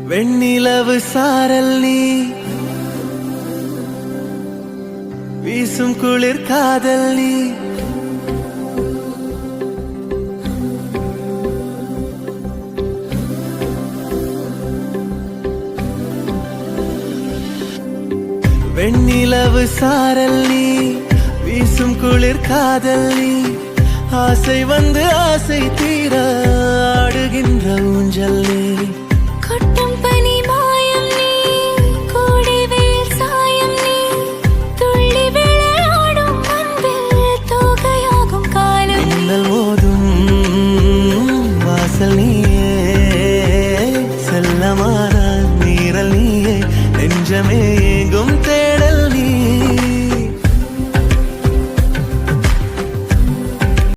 வெண்ணிலவு சாரல் நீ வீசும் குளிர் காதல் நீ வெண்ணிலவு சாரல் நீ வீசும் குளிர் காதல் நீ ஆசை வந்து ஆசை தீர ஆடுகின்ற ஊஞ்சல் நீ